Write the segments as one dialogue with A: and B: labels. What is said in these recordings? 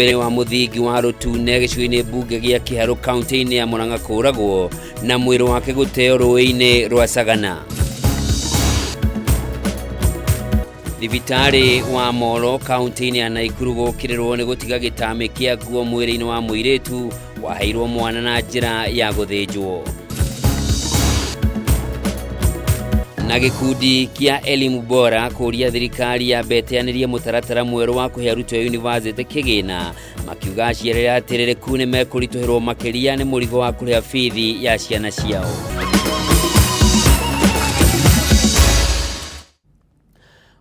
A: Mbere wa muthingi wa Rutune gĩcigo-inĩ mbunge gĩa Kiharu kaunti-inĩ ya Murang'a kũragwo na mwĩrĩ wake gũteo rũĩ-inĩ rwa Sagana. Thibitarĩ wa Moro kaunti-inĩ ya Naikuru gũkĩrĩrwo nĩ gũtiga gĩtame kĩa nguo mwĩrĩ-inĩ wa mũirĩtu waheirwo mwana na njĩra ya gũthĩnjwo. Na gĩkundi kĩa elimu bora kũria thirikari ya beteanĩrie mũtaratara mwerũ wa kũhe arutwo a university kĩgĩna, makiuga aciari atererĩku nĩ mekũritũhĩrwo makĩria nĩ mũrigo wa kũrĩha bithi ya ciana ciao.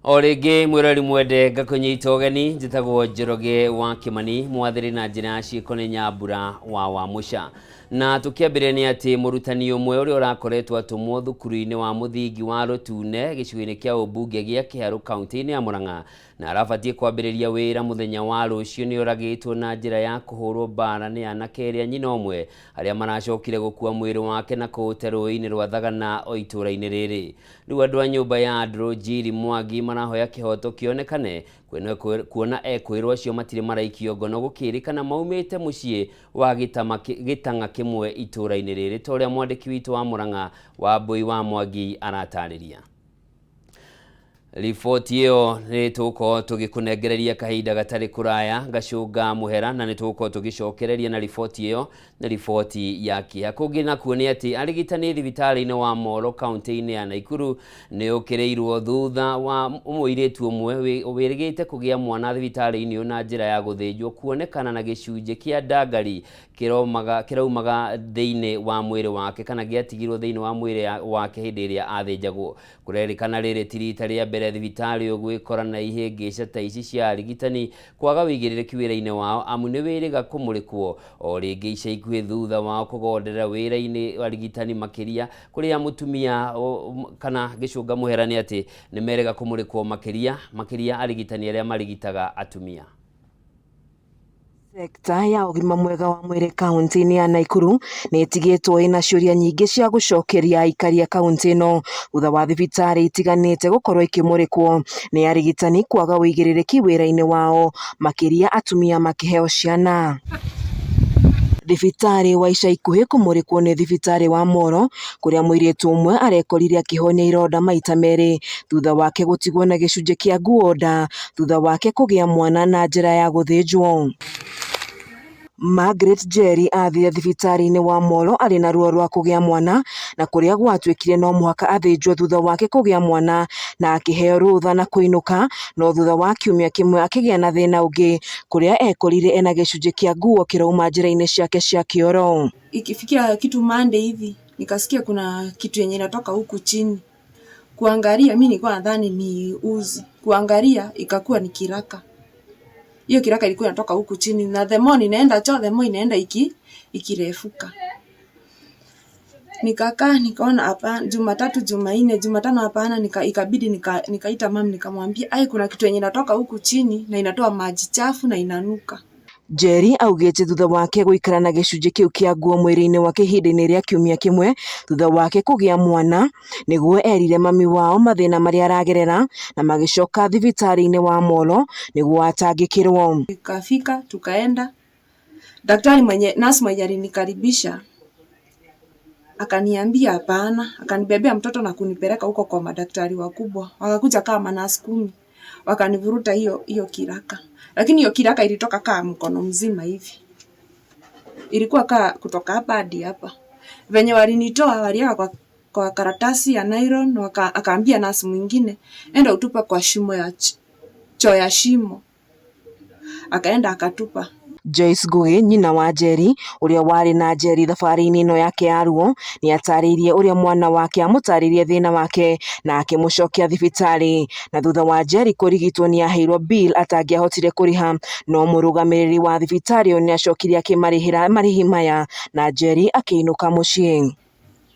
A: O rĩngĩ mwĩrori mwende ngakũnyita ũgeni, njĩtagwo Njoroge wa Kĩmani, mwathĩri na njĩra ciĩko nĩ Nyambura wa Wamũca. Na tũkĩambĩrĩria nĩ atĩ mũrutani ũmwe ũrĩa ũrakoretwo atũmwo thukuru-inĩ wa mũthingi wa Rutune gĩcigo-inĩ kĩa ũmbunge gĩa Kiharu kaunti-inĩ ya Murang'a na arabatie kwambĩrĩria wĩra mũthenya wa rũciũ nĩ oragĩtwo na njĩra ya kũhũrwo mbara nĩ anake erĩ a nyina ũmwe arĩa maracokire gũkua mwĩrĩ wake na kũũte rũĩ-inĩ rwa Thagana o itũũra-inĩ rĩrĩ. Rĩu andũ a nyũmba ya Andrew Njiri Mwangi marahoya kĩhoto kĩonekane kuona ekwĩrwo acio matirĩ maraikio ngono gũkĩrĩkana maumĩte mũciĩ wa gĩtang'a kĩmwe itũũra-inĩ rĩrĩ, ta ũrĩa mwandĩki witũ wa Murang'a Wambui wa Mwangi aratarĩria. Riboti ĩyo nĩ tũgũkorwo tũgĩkũnengereria kahinda gatarĩ kũraya Gacũnga Mũhera, na nĩ tũgũkorwo tũgĩcokereria na riboti ĩyo na riboti ya kĩeha. Kũngĩ nakuo nĩ atĩ arigitani thibitarĩ-inĩ wa Moro kaunti-inĩ ya Naikuru nĩ ũkĩrĩirwo thutha wa mũirĩtu ũmwe wĩrĩgĩte kũgĩa mwana thibitarĩ-inĩ na njĩra ya gũthĩnjwo kuonekana na gĩcunjĩ kĩa ndangari kĩraumaga thĩinĩ wa mwĩrĩ wake kana gĩatigirwo thĩinĩ wa mwĩrĩ wake hĩndĩ ĩrĩa athĩnjagwo. Kũrerĩkana rĩrĩ ti rita rĩa mbere thibitarĩ ũgwĩkora na ihĩngĩca ta ici cia arigitani kwaga wĩigĩrĩrĩki wĩra-inĩ wao, amu nĩ wĩrĩga kũmũrĩkwo o rĩngĩ ica ikuhĩ thutha wao kũgonderera wĩra-inĩ arigitani makĩria kũrĩa mũtumia kana Gĩcũnga Mũhera nĩ atĩ nĩ merĩga kũmũrĩkwo makĩria arigitani arĩa marigitaga atumia.
B: Sekta ya ũgima mwega wa mwĩrĩ kaunti-inĩ ya Naikuru nĩ ĩtigĩtwo ĩna ciũria nyingĩ cia gũcokeria aikari a kaunti ĩno thutha wa thibitarĩ itiganĩte gũkorwo ikĩmũrĩkwo nĩ arigitani kwaga wĩigĩrĩrĩki wĩra-inĩ wao, makĩria atumia makĩheo ciana. Thibitarĩ wa ica ikuhĩ kũmũrĩkwo nĩ thibitarĩ wa Moro kũrĩa mũirĩtu ũmwe arekorire akĩhonia ironda maita merĩ thutha wake gũtigwo na gĩcunjĩ kĩa nguo nda thutha wake kũgĩa mwana na njĩra ya gũthĩnjwo. Margaret Njeri athire thibitarĩ-inĩ wa Moro arĩ na ruo rwa kũgĩa mwana na kũrĩa gwatuĩkire no mũhaka athĩnjwo thutha wake kũgĩa mwana na akĩheo rũtha na kũinũka, no thutha wa kiumia kĩmwe akĩgĩa na thĩna ũngĩ kũrĩa ekorire ena gĩcunjĩ kĩa nguo kĩrauma njĩra-inĩ ciake cia kĩoro.
C: Ikifikia kitu Monday hivi nikasikia kuna kitu yenye inatoka huku chini. Kuangalia mimi nilikuwa nadhani ni uzi. Kuangalia ikakuwa ni kiraka. Hiyo kiraka ilikuwa inatoka huku chini na the more inaenda choo the more inaenda ikirefuka. Nikakaa nikaona hapa Jumatatu, Jumanne, Jumatano hapana, ikabidi nikaita mama nikamwambia kuna kitu yenye inatoka huku chini na inatoa maji chafu na inanuka.
B: Njeri augĩte thutha wake gũikara na gĩcunjĩ kĩu kĩa nguo mwĩrĩ-inĩ wake ihinda-inĩ rĩa kiumia kĩmwe thutha wake kũgĩa mwana, nĩguo erire mami wao mathĩna marĩa aragerera na magĩcoka thibitarĩ-inĩ wa Moro nĩguo atangĩkĩrwo.
C: Tukafika tukaenda daktari nurse mwenye alinikaribisha akaniambia hapana, akanibebea mtoto na kunipeleka huko kwa madaktari wakubwa, wakakuja kama nurse 10 wakanivuruta hiyo kiraka. Lakini hiyo kiraka ilitoka kama mkono mzima hivi. Ilikuwa kutoka hapa hadi hapa. Venye walinitoa waliweka kwa karatasi ya nylon, akaambia nasi mwingine enda utupa kwa shimo ya choo ya shimo. Akaenda akatupa.
B: Joyce Ngugi, nyina wa Njeri ũrĩa warĩ na Njeri thabarĩ-inĩ ĩno yake ya ruo, nĩ atarĩirie ũrĩa mwana wake amũtarĩirie thĩna wake na akĩmũcokia thibitarĩ, na thutha wa Njeri kũrigitwo nĩ aheirwo bill atangĩahotire kũrĩha, no mũrũgamĩrĩri wa thibitarĩ ũyũ nĩ acokire akĩmarĩhĩra marĩhi maya na Njeri akĩinũka mũciĩ.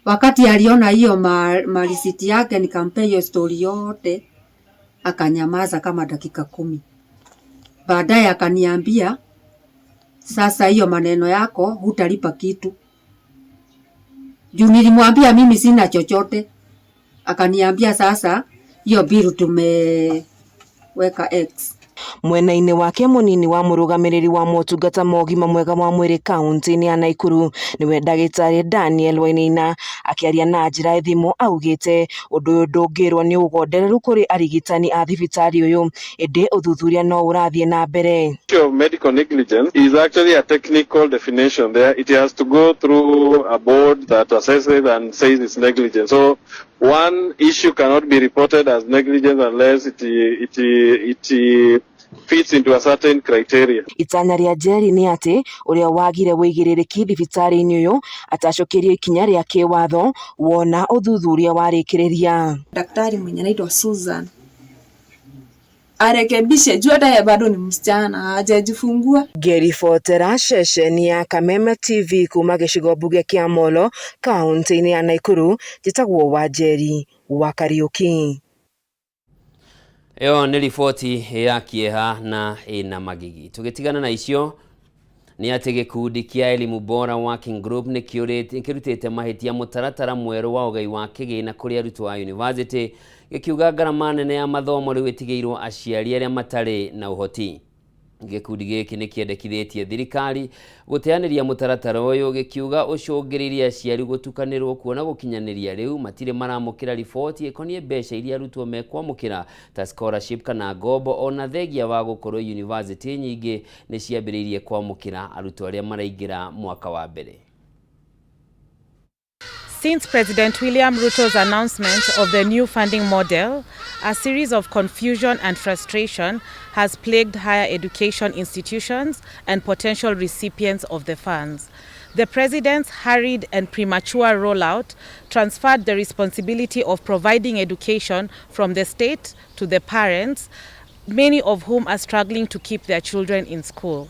D: Wakati aliona hiyo marisiti yake nikampea hiyo story yote, akanyamaza kama dakika 10. Baadaye akaniambia sasa hiyo maneno yako hutalipa kitu. Juu nilimwambia mimi sina chochote. Akaniambia sasa hiyo bill tumeweka X.
B: Mwena-inĩ wake munini wa murugamiriri wa motungata ma ũgima mwega wa mwĩrĩ kaunti-inĩ ya Naikuru niwe ndagĩtarĩ Daniel Wainaina akiaria na njĩra ya thimũ augĩte ũndũ ũyũ ndũngĩrwo nĩ ũgondereru kũrĩ arigitani a thibitarĩ ũyũ ĩndĩ ũthuthuria no ũrathiĩ na mbere.
E: Medical negligence is actually a technical definition. It has to go through a board that assesses and says it's negligence. So one issue cannot be reported as negligence unless it fits into a certain criteria.
B: Itanya rĩa Njeri nĩ atĩ ũrĩa wagire wĩigĩrĩrĩki thibitarĩ-inĩ ũyũ atacokerio ikinya rĩa kĩwatho wona ũthuthuria warĩkĩrĩria.
C: Daktari mwenye anaitwa Susan arekebishe, jua hata bado ni msichana hajajifungua.
B: Ngĩribotera ceceni ya Kameme TV kuma gĩcigo mbunge kĩa Molo kaunti-inĩ ya Naikuru, njĩtagwo Wanjeri wa Kariuki.
A: Ĩyo nĩ riboti ya kĩeha na ĩna magigi. Tũgĩtigana na icio nĩ atĩ gĩkundi kĩa Elimu Bora Working Group nĩ kĩrutĩte mahĩtia mũtaratara mwerũ wa ũgai wa kĩgĩna kũrĩ arutwo a university, gĩkiuga ngarama nene ya mathomo rĩu ĩtigĩirwo aciari arĩa matarĩ na ũhoti. Gĩkundi gĩkĩ nĩ kĩendekithĩtie thirikari gũteanĩria mũtaratara ũyũ, gĩkiuga ũcũngĩrĩirie aciari gũtukanĩrwo kuona gũkinyanĩria rĩu matirĩ maramũkĩra riboti ĩkoniĩ mbeca iria arutwo mekwamũkĩra ta scholarship kana ngombo, ona thengia wa gũkorwo university nyingĩ nĩ ciambĩrĩirie kwamũkĩra arutwo arĩa maraingĩra mwaka wa mbere.
F: Since President William Ruto's announcement of the new funding model, a series of confusion and frustration has plagued higher education institutions and potential recipients of the funds. The President's hurried and premature rollout transferred the responsibility of providing education from the state to the parents, many of whom are struggling to keep their children in school.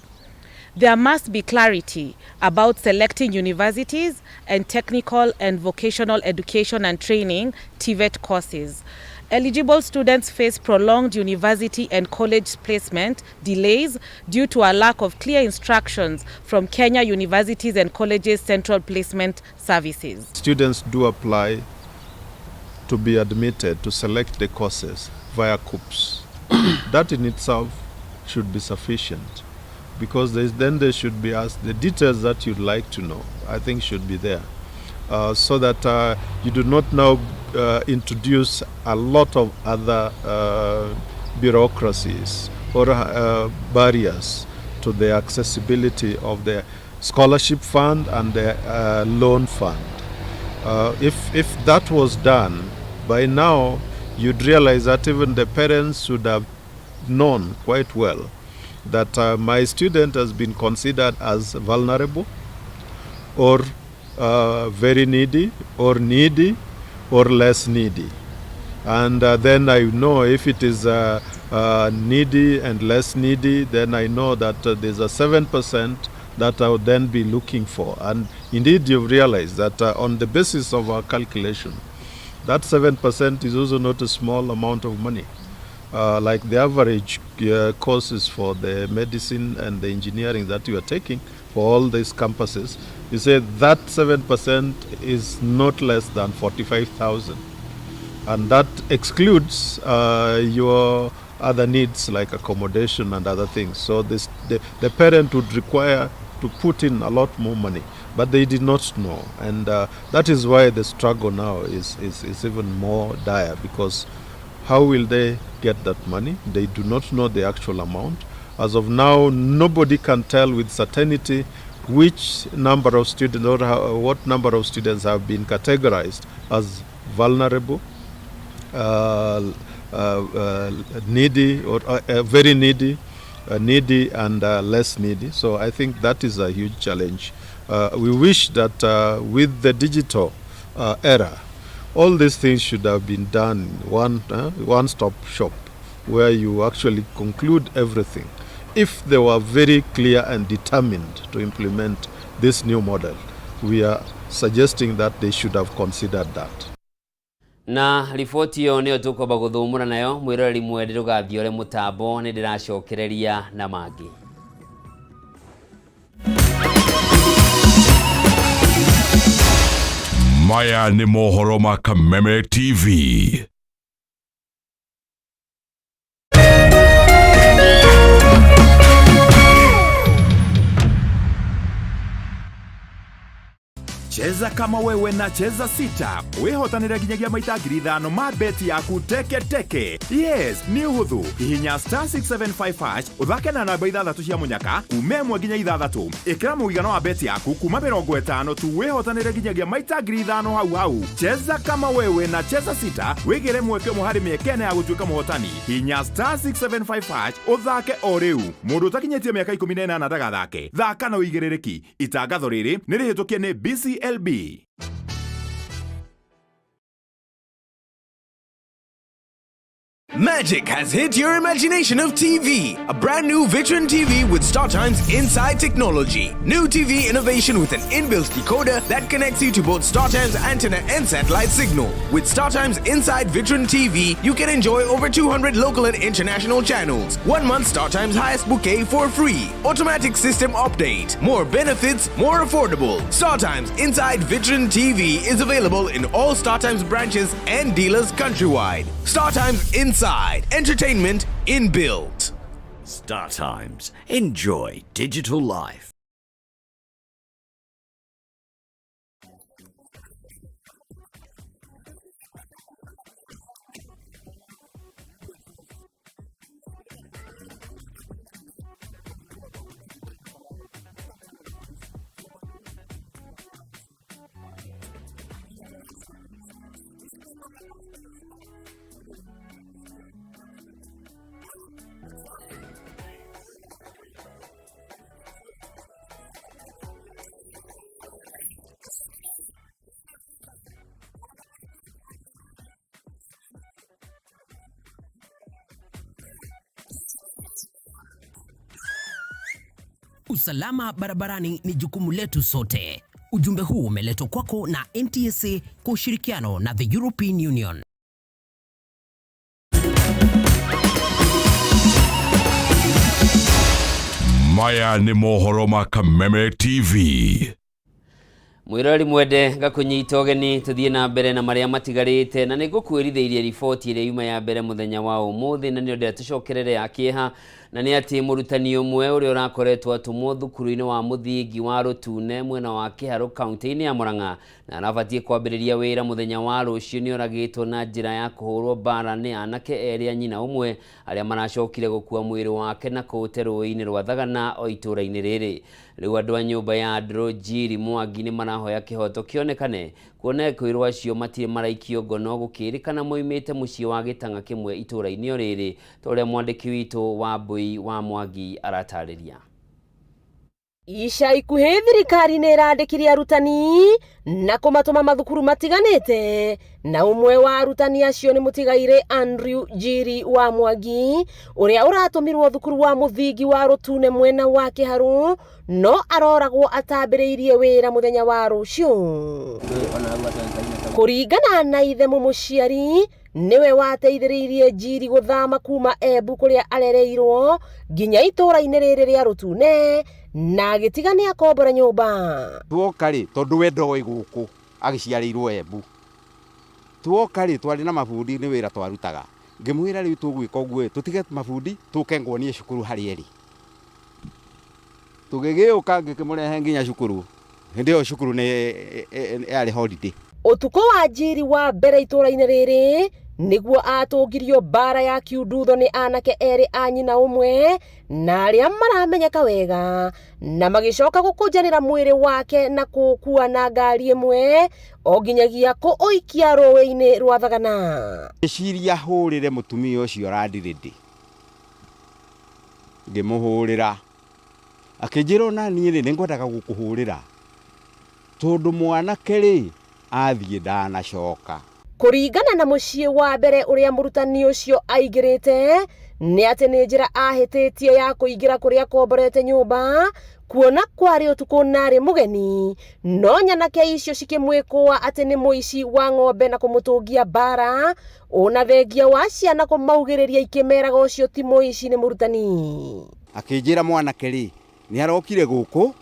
F: There must be clarity about selecting universities and technical and vocational education and training (TVET) courses. Eligible students face prolonged university and college placement delays due to a lack of clear instructions from Kenya Universities and Colleges Central Placement Services.
G: Students do apply to be admitted to select the courses via COOPs. That in itself should be sufficient, because then they should be asked the details that you'd like to know, I think should be there, so that you do not now introduce a lot of other bureaucracies or barriers to the accessibility of the scholarship fund and the loan fund. If that was done, by now you'd realize that even the parents should have known quite well that my student has been considered as vulnerable or very needy or less needy. And then I know if it is needy and less needy, then I know that there's a 7% that I would then be looking for. And indeed you've realized that on the basis of our calculation, that 7% is also not a small amount of money. Like the average courses for the medicine and the engineering that you are taking for all these campuses, you say that 7% is not less than 45,000. And that excludes your other needs like accommodation and other things. So the parent would require to put in a lot more money, but they did not know. And that is why the struggle now is even more dire, because how will they get that money? They do not know the actual amount. As of now, nobody can tell with certainty which number of students or what number of students have been categorized as vulnerable, needy or very needy, needy and less needy. So I think that is a huge challenge. We wish that with the digital era, all these things should have been done one-stop shop, where you actually conclude everything. If they were very clear and determined to implement this new model, we are suggesting that they should have considered that.
A: Na riboti yo nĩyo tũkwamba gũthũmũra nayo, mwĩroreri mwende ndũgathiĩ ũrĩa mũtambo nĩ ndĩracokereria na mangĩ.
H: Maya nĩ mohoro ma Kameme TV.
I: Cheza kama wewe na cheza sita. Wehotanira ginyagia maita 5,000 ma beti yaku teke teke. Yes, ni uhuthu. Hihinya *675# uthake na namba 6 cia munyaka kuma 1 nginya 6. Ikira muigana wa beti yaku kuma 50 tu wehotanira ginyagia maita 5,000 hau. Cheza kama wewe na cheza sita. Wigire mweke muhari miekene ya gutuika muhotani. Hihinya *675# uthake o riu. Mundu utakinyetie miaka 18 ndagathake. Thaka na uigirereki. Itangatho riri ni rihitukie ni BCLB.
J: Magic has hit your imagination of TV. A brand new Vitron TV with StarTime's inside technology. New TV innovation with an inbuilt decoder that connects you to both StarTime's antenna and satellite signal. With StarTime's inside Vitron TV, you can enjoy over 200 local and international channels. 1 month StarTime's highest bouquet for free. Automatic system update. More benefits, more affordable. StarTime's inside Vitron TV is available in all StarTime's branches and dealers countrywide. StarTime's inside. Entertainment inbuilt.
K: StarTimes. Enjoy digital life.
L: Usalama barabarani ni jukumu letu sote. Ujumbe huu umeletwa kwako na NTSA kwa ushirikiano na the European Union.
H: Maya ni mohoro ma Kameme TV.
A: Mwirori mwende gakunyita ugeni tuthie na mbere na maria matigarite na nigukwiritheirie riboti ire yuma ya mbere muthenya wa umuthi na ni ndira tucokerere akieha na ni ati murutani umwe uri urakoretwo atumwo thukuru-ini wa muthingi wa Rutune mwena wa Kiharu kaunti-ini ya Murang'a na arabatie kwambiriria wira muthenya wa rucio ni oragitwo na njira ya kuhurwo bara ni anake eri anyina umwe aria maracokire gukua mwiri wake na kuute rũĩ-inĩ rwa Thagana o itura-ini riri. Riu andu a nyumba ya Andro Njiri Mwangi ni marahoya kihoto kionekane kuona kwirwo acio matire maraikio ngono gukirikana moimite mucii wa Gitanga kimwe itura-ini riri toria mwandiki witu wa Mbui wa Mwangi aratariria.
M: Ica ikuhĩ thirikari nĩ ĩrandĩkire arutani na kũmatũma mathukuru matiganĩte na umwe wa arutani acio nĩ mũtigaire Andrew Njiri wa Mwangi ũrĩa ũratũmirwo thukuru wa mũthingi wa Rutune mwena wa Kiharu no aroragwo atambĩrĩirie wĩra muthenya wa rũcio. Kũringana na ithe mũciari niwe wateithĩrĩirie Njiri gũthama kuma Embu kũrĩa arereirwo nginya itũra-inĩ rĩrĩ rĩa Rutune na gĩtigania kombora nyũmba.
N: Tuoka rĩ tondũ wendo wĩ gũkũ agĩciarĩirwo Embu. Tuoka rĩ twarĩ na mabundi nĩ wĩra twarutaga. Ngĩmwĩra rĩu tũgwĩka ũguo tũtige mabundi tũke ngonie cukuru harĩ eri. Tũgĩgĩũka ngĩkĩmũrehe nginya cukuru. Hĩndĩ ĩyo cukuru nĩ yarĩ holiday. Ũtukũ
M: wa Njiri wa mbere itũra-inĩ rĩrĩ niguo atũngirio bara ya kiundutho ni anake eri anyina umwe na aria maramenyeka wega na magicoka gũkũnjanĩra mwĩrĩ wake na kũkua na ngari ĩmwe o nginyagia kũũikia rũĩ-inĩ rwa Thagana.
N: Ngĩciria hũrĩre mũtumia ũcio randirĩndĩ ngĩmũhũrĩra akĩnjĩra ona niĩ rĩ nĩngwendaga gũkũhũrĩra tondũ mwanake rĩ athiĩ ndanacoka.
M: Kũringana na muciĩ wa mbere ũrĩa mũrutani ũcio aingĩrĩte nĩ atĩ nĩ njĩra ahĩtĩtie ya kũingĩra kũrĩa akomborete nyũmba kuona kwarĩ ũtukũ narĩ mũgeni no nyanake icio cikĩmwĩkũa atĩ nĩ mũici wa ng'ombe na kũmũtũngia bara ona thengia wa ciana kũmaugĩrĩria ikĩmeraga ũcio ti mũici nĩ mũrutani.
N: Akĩnjĩra mwanake rĩ nĩ arokire gũkũ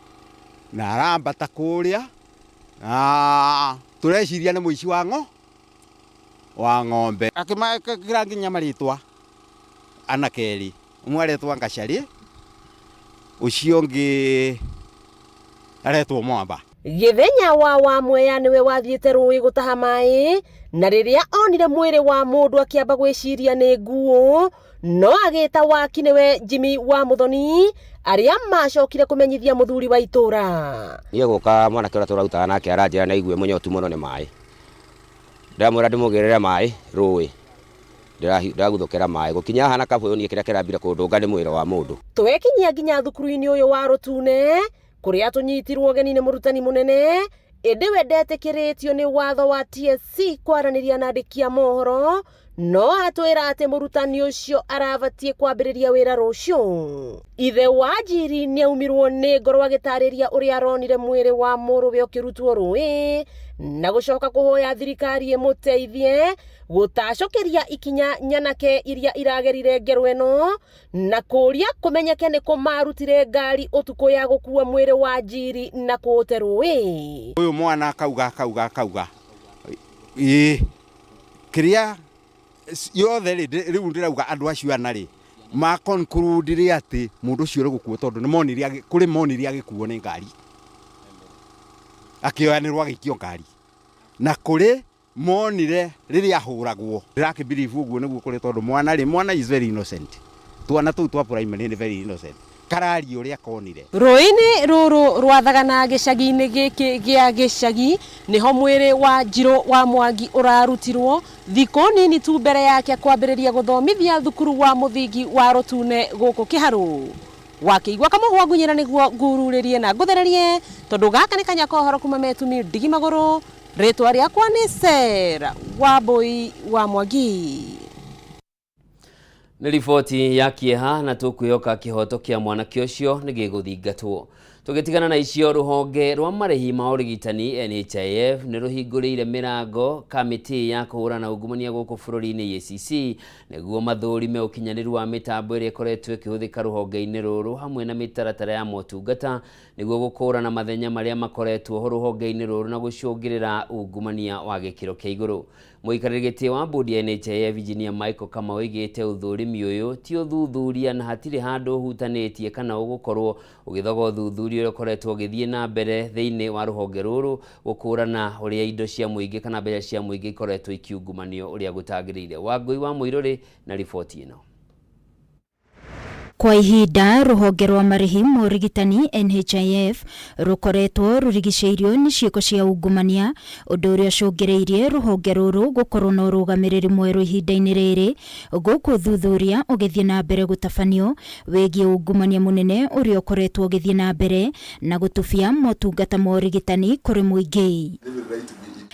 N: na arambata kũrĩa tũreciria nĩ mũici wa ng'ombe. Akĩmakĩra nginya marĩtwa anake erĩ ũmwe aretwo Ngacari ũcio ũngĩ aretwo Mwamba.
M: Githenya wa Mwea niwe wathiĩte rũĩ gũtaha maĩ na rĩrĩa onire mwĩrĩ wa mũndũ akĩamba gwĩciria nĩ nguũ no agĩta waki niwe Jimmy wa Muthoni arĩa macokire kũmenyithia mũthuri wa itũra.
O: Niĩ gũka mwanake ũrĩa tũrarutaga nake aranjĩra na igue mũnyotu mũno nĩ maĩ. Ndamwĩra ndĩmũgĩrĩre maĩ rũĩ. Ndĩraguthũkĩra maĩ gũkinya hana kabũyũ niĩ kĩrĩa kĩrambire kũndũnga nĩ mwĩrĩ wa mũndũ.
M: Tũgekinyia nginya thukuru-inĩ ũyũ wa Rũtune kũrĩa tũnyitirwo ũgeni nĩ mũrutani mũnene ĩndĩ we ndetĩkĩrĩtio nĩ watho wa TSC kwaranĩria na andĩki a mohoro no atwĩra atĩ mũrutani ũcio arabatie kwambĩrĩria wĩra rũciũ. Ithe wa Njiri nĩaumirwo nĩ ngoro agĩtarĩria ũrĩa aronire mwĩrĩ wa mũrũwe ũkĩrutwo rũĩ na gũcoka kũhoya thirikari ĩmũteithie gũtacũkĩria ikinya nyanake iria iragerire ngero ĩno na kũria kũmenyeke nĩ kũmarutire ngari ũtukũ ya gũkua mwĩrĩ wa Njiri na kũũte rũĩ.
N: Ũyũ mwana akauga kĩrĩa yothe rĩu ndĩrauga andũ acio ana makonkurudire atĩ mũndũ ũcio ũrĩgũkuo tondũ nĩ monire agĩkuo nĩ ngari akĩoyanĩrwo agĩikio ngari na kũrĩ monire rĩrĩa ahũragwo. Ndĩrakĩbiribu ũguo nĩguo kũrĩ tondũ mwana is very innocent. Twana tũu twa primary nĩ very innocent. Karari ũrĩa konire.
M: Rũĩ-inĩ rũrũ rwathagana gĩcagi-inĩ gĩkĩ gĩa gĩcagi nĩho mwĩrĩ wa Njirũ wa Mwangi ũrarutirwo thikũ nini tu mbere yake kwambĩrĩria gũthomithia thukuru wa mũthingi wa Rũtune gũkũ Kĩharũ. Wakĩigua kamũhwa ngunyĩra nĩguo ngururĩrie na ngũthererie tondũ gaka nĩ kanya kohoro kuma metumi ndigi magũrũ. Rĩtwa rĩakwa nĩ Sera Wambui wa Mwangi.
A: Nĩ riboti ya kĩeha na tũkwĩhoka kĩhoto kĩa mwanake ũcio nĩ gĩgũthingatwo. Tũgĩtigana na icio rũhonge rwa marĩhi ma ũrigitani NHIF nĩ rũhingũrĩire mĩrango kamĩtĩ ya kũhũrana ungumania gũkũ bũrũri-inĩ EACC nĩguo mathũrime ũkinyanĩru wa mĩtambo ĩrĩa ĩkoretwo ĩkĩhũthĩka rũhonge-inĩ rũrũ hamwe na mĩtaratara ya motungata nĩguo gũkũrana mathenya marĩa makoretwo ho rũhonge-inĩ rũrũ na gũcũngĩrĩra ungumania wa gĩkĩro kĩa igũrũ. Mũikarĩri gĩtĩ wa bodi ya NHIF Virginia Michael Kameme oigĩte ũthũrimi ũyũ ti ũthuthuria na hatirĩ handũ ũhutanĩtie kana ũgũkorwo ũgĩthoga ũthuthuria ũrĩa ũkoretwo ũgĩthiĩ na mbere thĩinĩ wa rũhonge rũrũ gũkũrana ũrĩa indo cia mũingĩ kana mbeca cia mũingĩ ikoretwo ikiungumanio ũrĩa gũtagĩrĩire. Wangui wa Mũirũrĩ na riboti ĩno.
P: Kwa ihinda rũhonge rwa marĩhi ma ũrigitani NHIF rũkoretwo rũrigicĩirio nĩ ciĩko cia ungumania ũndũ ũrĩa ũcũngĩrĩirie rũhonge rũrũ gũkorwo na ũrũgamĩrĩri mwerũ ihinda-inĩ rĩrĩ gũkũ ũthuthuria ũgĩthiĩ na mbere gũtabanio wĩgiĩ ungumania mũnene ũrĩa ũkoretwo ũgĩthiĩ na mbere na gũtubia motungata ma ũrigitani kũrĩ mũingĩ.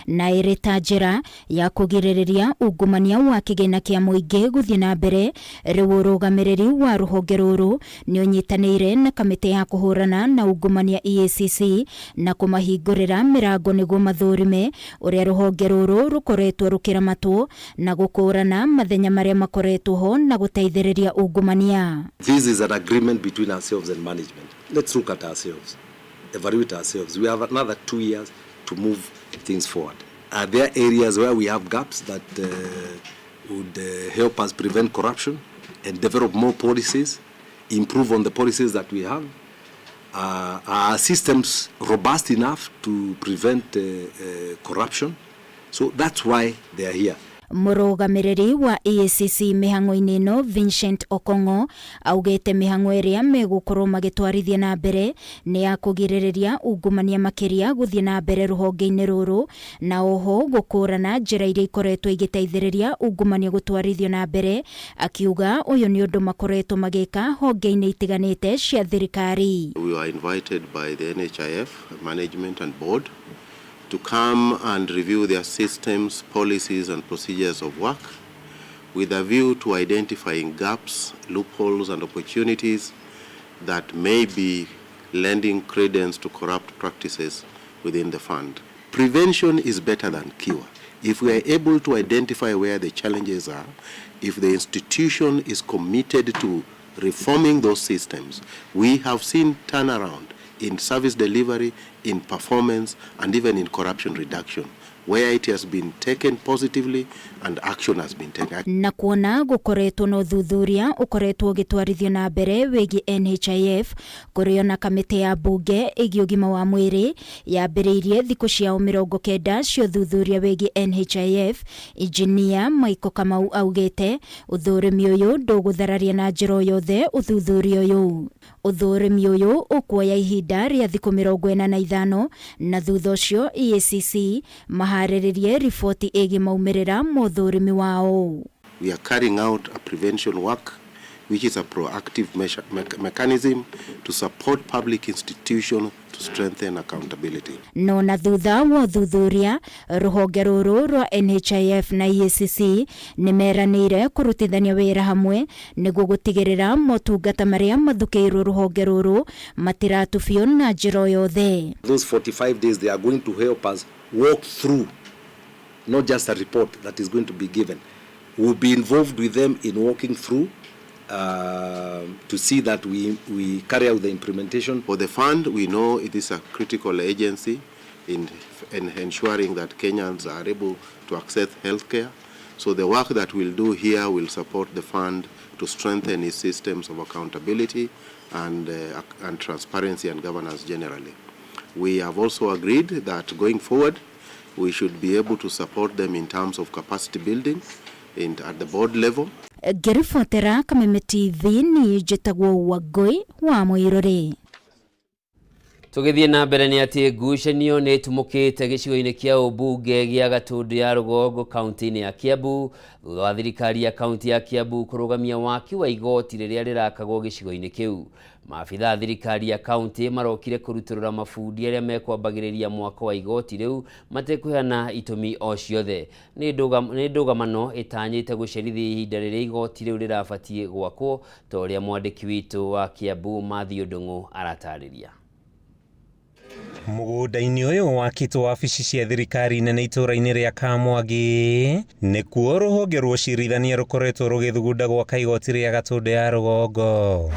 P: Na ĩrĩ ta njĩra ya kũgirĩrĩria ungumania wa kĩgĩna kĩa mũingĩ gũthiĩ na mbere, rĩu ũrũgamĩrĩri wa rũhonge rũrũ nĩ ũnyitanĩire na kamĩtĩ ya kũhũrana na ungumania EACC na kũmahingũrĩra mĩrango nĩguo mathũrime ũrĩa rũhonge rũrũ rũkoretwo rũkĩramatwo na gũkũrana mathenya marĩa makoretwo ho na gũteithĩrĩria ungumania.
Q: This is an agreement between ourselves and management. Let's look at ourselves, evaluate ourselves. We have another 2 years to move things forward. Are there areas where we have gaps that would help us prevent corruption and develop more policies, improve on the policies that we have? Are our systems robust enough to prevent corruption? So that's why they are here.
P: Mũrũgamĩrĩri wa EACC mĩhang'o-inĩ ĩno Vincent Okongo augĩte mĩhang'o ĩrĩa megũkorwo magĩtwarithia na mbere nĩ ya kũgirĩrĩria ungumania makĩria gũthiĩ na mbere rũhonge-inĩ rũrũ na oho gũkũrana njĩra iria ikoretwo igĩteithĩrĩria ungumania gũtwarithio na mbere, akiuga ũyũ nĩ ũndũ makoretwo magĩka honge-inĩ itiganĩte cia thirikari.
R: We were invited by the NHIF management and board to come and review their systems, policies and procedures of work with a view to identifying gaps, loopholes and opportunities that may be lending credence to corrupt practices within the fund. Prevention is better than cure. If we are able to identify where the challenges are, if the institution is committed to reforming those systems, we have seen turnaround in service delivery, in performance, and even in corruption reduction where it has been taken positively and action has been taken.
P: Na kuona gukoretwo no thuthuria ukoretwo gitwarithio na mbere wegi NHIF kurio na kamiti ya bunge igi ugima wa mwiri yambiriirie thiku cia 90 cio thuthuria wegi NHIF. Engineer Michael Kamau augite uthurimi uyu nduguthararia na njira yothe uthuthuria uyu. Uthurimi uyu ukuoya ihinda ria thiku 45 na thutha ucio EACC mahariririe ripoti igi maumirira muthurimi wao.
R: We are carrying out a prevention work which is a proactive mechanism to support public institutions to strengthen accountability.
P: No na thutha wa thuthuria ruhonge ruru rwa NHIF na EACC nimeranire kurutithania wira hamwe niguo gutigirira motungata maria mathukiirwo ruhonge ruru matiratubio na njira yothe.
Q: Those 45 days they are going to help us walk through, not just a report that is going to be given. We'll be involved with them in walking through to see that we carry out the implementation.
R: For the fund, we know it is a critical agency in ensuring that Kenyans are able to access healthcare. So the work that we'll do here will support the fund to strengthen its systems of accountability and transparency and governance generally. We have also agreed that going forward, we should be able to support them in terms of capacity building at the board level.
P: Gerifotera Kameme TV ni jetagwo Wagoi wa Muirore.
A: Tugithie na mbere ni ati ngucanio ni tumukite gicigo-ini kia ubunge gia Gatundu ya Rugongo kaunti-ini ya Kiambu thutha wa thirikari ya kaunti ya Kiambu kurugamia waki wa igoti riria rirakagwo gicigo-ini kiu. Maabitha thirikari ya kaunti marokire kuruturura mafundi aria mekwambagiriria mwako wa igoti riu matekuheana itumi o ciothe. Ni ndugamano itanyite gucerithia ihinda riria igoti riu rirabatie gwakwo ta uria mwandiki witu wa Kiambu Mathew Ndung'u aratariria.
S: Mugunda-ini uyu wakitwo wabici cia thirikari nene itura-ini ria Kamwangi nikuo ruhonge rwa ucirithania rukoretwo rugithugunda gwaka igoti ria Gatundu ya Rugongo.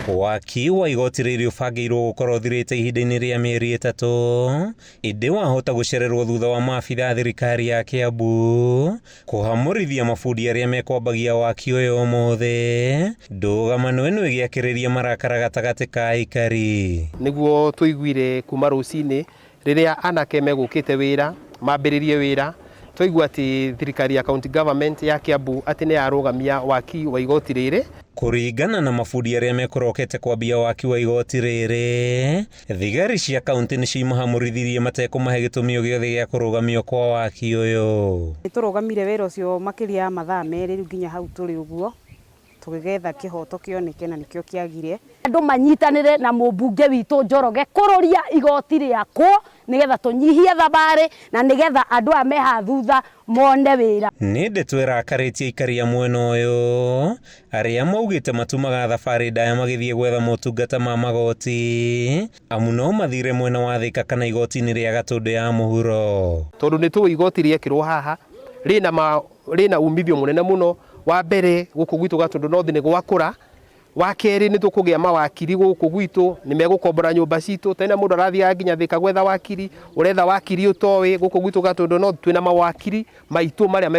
S: Waki wa igoti riri ubangirwo gukorwo thirite ihinda-ini ria mieri 3 indi wahota gucererwo thutha wa maabitha thirikari ya Kiambu kuhamurithia mafundi aria mekwambagia waki uyu umuthe. Ndugamano ino igiakiriria marakara gatagati ka aikari
T: niguo tuiguire kuma rucini riria anake megukite wira mambiririe wira twaigua ati thirikari ya county government ya Kiambu ati ni arugamia waki wa igoti riri.
S: Kuringana na mafundi aria mekorokete kwambia waki wa igoti riri, thigari cia kaunti ni cimahamurithirie matekumahe gitumio giothe gia kurugamio kwa waki uyu.
U: Turugamire wira ucio makiria mathaa meri nginya hau turi uguo tugigetha kihoto kioneke na nikio kiagire.
M: Andu manyitanire na mubunge witu Njoroge kururia igoti riako nigetha tunyihie thabari na nigetha andu ameha thutha mone wira.
S: Ni ndeto irakaritie ikari ya mwena uyu aria maugite matumaga thabari ndaya magithie gwetha motungata ma magoti amu no mathire mwena wa Thika kana igoti-ini ria Gatundu ya Muhuro.
T: Tondu ni tu igoti riekirwo haha rina umithio munene muno. Wa mbere guku gwitu Gatundu North ni gwakura, wa keri ni tukugia mawakiri guku gwitu ni megukombora nyumba citu tena mundu arathia nginya Thika gwetha wakiri uretha wakiri utowi guku gwitu Gatundu North twina mawakiri maitu maria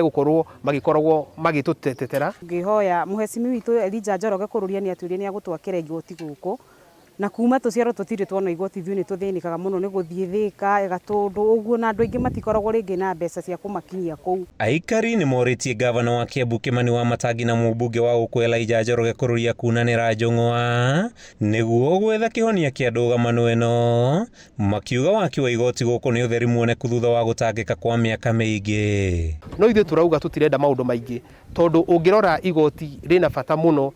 T: magikoragwo magitutetera.
U: Ngihoya muhecimi witu Elijah Njoroge kururia ni aturie ni agutwakira igoti guku na kuma tuciaro tutire twona igoti thiu ni tuthinikaga muno ni guthie Thika Gatundu uguo na andu aingi matikoragwo ringi na mbeca cia kumakinyia kuu.
S: Aikari ni moritie gavana wa Kiambu Kimani wa Matangi na mubunge wa uku Elijah Njoroge kururia kunanira njung'wa niguo gwetha kihonia kia ndugamano ino makiuga waki wa igoti guku ni utheri muoneku thutha wa gutangika kwa miaka miingi.
T: No ithu turauga tutirenda maundu maingi tondu ungirora igoti rina bata muno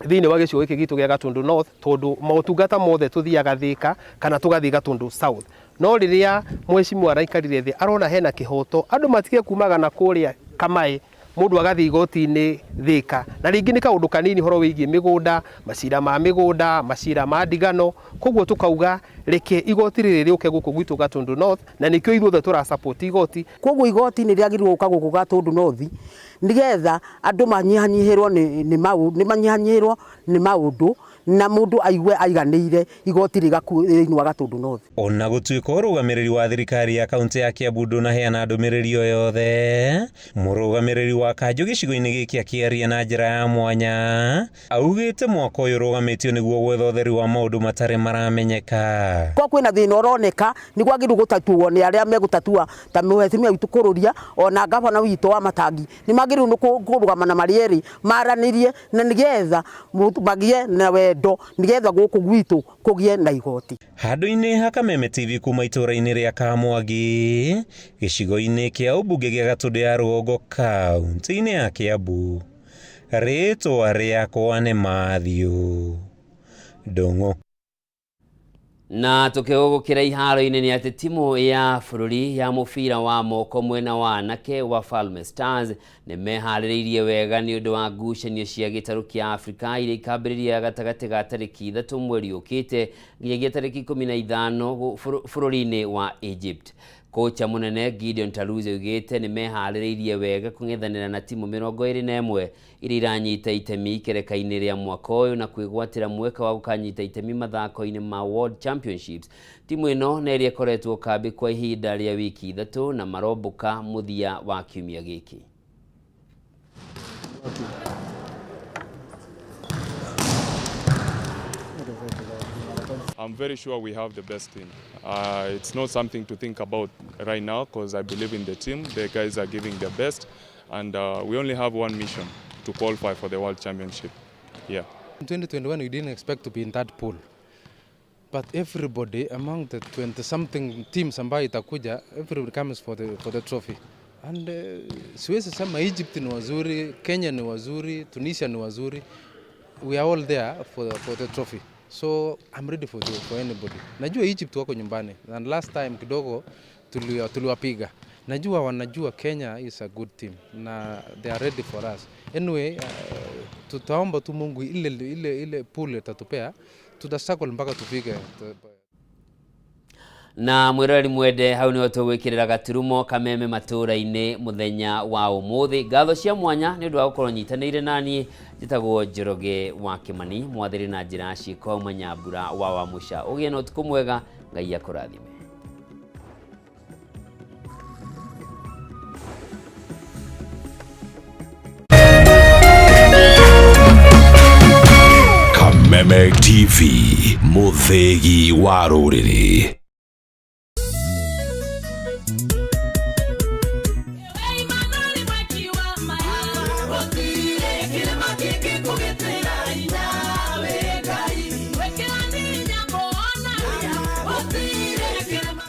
T: thiini wa gicigo giki gitu gia Gatundu North tondu motungata mothe tuthiaga Thika kana tugathie Gatundu South. No riria mwecimu araikarire thi arona hena kihoto andu matige kumaga na kuria Kameme mundu agathie igoti-ini Thika na ringi ni kaundu kanini horo wigie migunda macira ma migunda macira ma ndigano koguo tukauga reke igoti riri riuke guku gwitu Gatundu North na nikio ithuothe tura support igoti.
V: Koguo igoti ni riagirwo uka guku Gatundu North nigetha andu manyihanyihirwo ni maundu na mundu aigue aiganĩire igoti thĩinĩ wa Gatundu North.
S: Ona gũtuĩka ũrũgamĩrĩri wa thirikari ya kaunti ya Kiambu ndũnaheana ndũmĩrĩri o yothe, mũrũgamĩrĩri wa kanjũ gĩcigo-inĩ gĩkĩ akĩaria na njĩra ya mwanya augĩte mwaka ũyũ ũrũgamĩtio nĩguo gwetha ũtheri wa maũndũ matarĩ maramenyeka.
V: Kwa kwĩna thĩna ũroneka nĩ gwagĩrĩirwo gũtatuo nĩ arĩa megũtatua ta mũhecimia witũ Kũrũria ona gavana witũ wa Matangi nĩ magĩrĩirwo kũrũgama na marĩ erĩ maranĩrie na nĩgetha magĩe na wendo nĩgetha gũkũ gwitũ kũgĩe na igoti.
S: Handũ-inĩ ha Kameme TV kuma itũra-inĩ rĩa Kamwangi gĩcigo-inĩ kĩa ũmbunge gĩa Gatundu ya Rũgongo kaunti-inĩ ya Kiambu, rĩtwa rĩakwa nĩ Mathiũ Ndung'u.
A: Na tukigũgũkĩra iharo-inĩ nĩ atĩ timu ya bũrũri ya mũbira wa moko mwena wa anake wa Falme Stars nĩ meharĩrĩirie wega nĩ ũndũ wa ngucanio cia gĩtarũ kĩa Afrika iria ikambĩrĩria gatagatĩ ga tarĩki 3 mweri ũkĩte nginyagia tarĩki 15 bũrũri-inĩ wa Egypt. Kocha munene Gideon Taluze ugĩte nĩ meharĩrĩirie wega kũng'ethanĩra na timu 21 iria iranyita itemi kereka-inĩ rĩa mwaka ũyũ na kwĩgwatĩra mweka wa gũkanyita itemi mathako-inĩ ma World Championships. Timu ĩno nĩ ĩrĩa ĩkoretwo kambĩ kwa ihinda rĩa wiki 3 na maromboka mũthia wa kiumia gĩkĩ.
D: I'm very sure we have the best team. It's not something to think about right now because I believe in the team. The guys are giving their best and we only have one mission to qualify for the World Championship. Yeah.
E: In 2021 we didn't expect to be in that pool. But everybody among the 20-something teams ambayo itakuja, everybody comes for the trophy. And siwezi sema Egypt ni wazuri, Kenya ni wazuri, Tunisia ni wazuri. We are all there for the trophy. So I'm ready for anybody. Najua Egypt wako nyumbani. And last time kidogo tuliwapiga. Najua wanajua Kenya is a good team. Na they are ready for us. Anyway, tutaomba tu Mungu ile pool itatupea. Tutasakol mpaka tufike.
A: Na mwirori mwende hau niho tugwikirira gaturumo Kameme Matuuraini muthenya wa umuthi. Ngatho cia mwanya ni undu wa gukorwo nyitanĩire nani njitagwo Njoroge wa Kimani mwathiri na njira ciĩko Manyambura wa Wamusha. Ugie na ũtukũ mwega, Ngai akũrathime.
H: Kameme TV, muthegi wa rũrĩrĩ.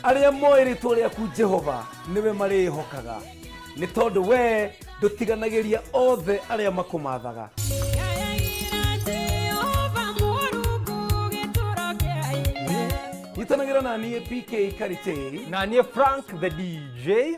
W: Arĩa moĩ rĩtwa rĩaku Jehova nĩwe marĩhokaga nĩ tondũ we ndũtiganagĩria othe arĩa makũmathaga. Nyitanagĩra na niĩ PK Karite na niĩ Frank the DJ.